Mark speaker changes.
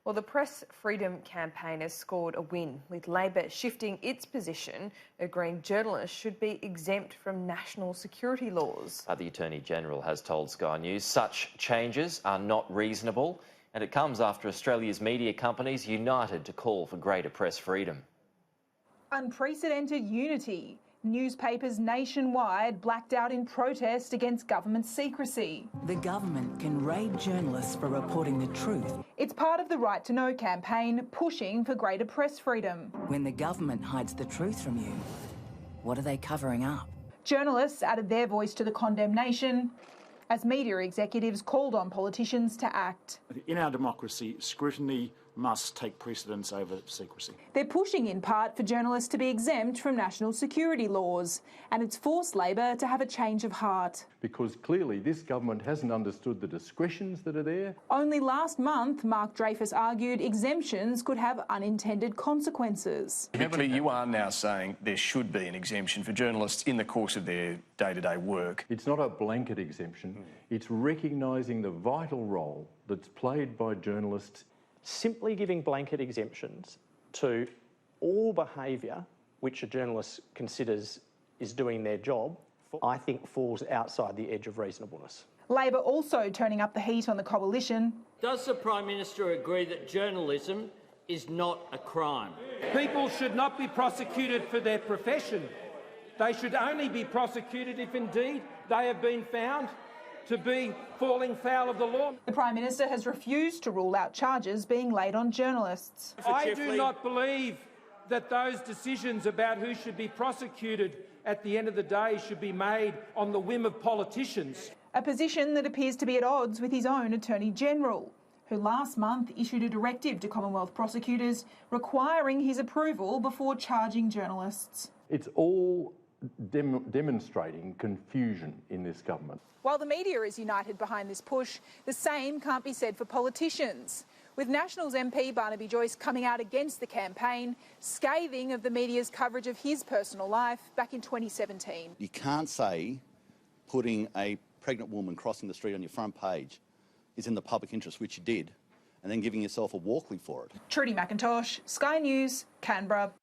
Speaker 1: Well, the Press Freedom campaign has scored a win, with Labor shifting its position, agreeing journalists should be exempt from national security laws.
Speaker 2: The Attorney-General has told Sky News such changes are not reasonable, and it comes after Australia's media companies united to call for greater press freedom.
Speaker 3: Unprecedented unity. Newspapers nationwide blacked out in protest against government secrecy.
Speaker 4: The government can raid journalists for reporting the truth.
Speaker 3: It's part of the Right to Know campaign pushing for greater press freedom.
Speaker 4: When the government hides the truth from you, what are they covering up?
Speaker 3: Journalists added their voice to the condemnation as media executives called on politicians to act.
Speaker 5: In our democracy, scrutiny must take precedence over secrecy.
Speaker 3: They're pushing in part for journalists to be exempt from national security laws, and it's forced Labor to have a change of heart.
Speaker 6: Because clearly this government hasn't understood the discretions that are there.
Speaker 3: Only last month, Mark Dreyfus argued exemptions could have unintended consequences.
Speaker 7: You are now saying there should be an exemption for journalists in the course of their day-to-day work.
Speaker 6: It's not a blanket exemption. It's recognising the vital role that's played by journalists.
Speaker 8: Simply giving blanket exemptions to all behaviour which a journalist considers is doing their job, I think falls outside the edge of reasonableness.
Speaker 3: Labor also turning up the heat on the coalition.
Speaker 9: Does the Prime Minister agree that journalism is not a crime?
Speaker 10: People should not be prosecuted for their profession. They should only be prosecuted if indeed they have been found to be falling foul of the law.
Speaker 3: The Prime Minister has refused to rule out charges being laid on journalists.
Speaker 10: I do not believe that those decisions about who should be prosecuted at the end of the day should be made on the whim of politicians.
Speaker 3: A position that appears to be at odds with his own Attorney-General, who last month issued a directive to Commonwealth prosecutors requiring his approval before charging journalists.
Speaker 6: It's all demonstrating confusion in this government.
Speaker 3: While the media is united behind this push, the same can't be said for politicians, with Nationals MP Barnaby Joyce coming out against the campaign, scathing of the media's coverage of his personal life back in 2017.
Speaker 11: You can't say putting a pregnant woman crossing the street on your front page is in the public interest, which you did, and then giving yourself a Walkley for it.
Speaker 3: Trudy McIntosh, Sky News, Canberra.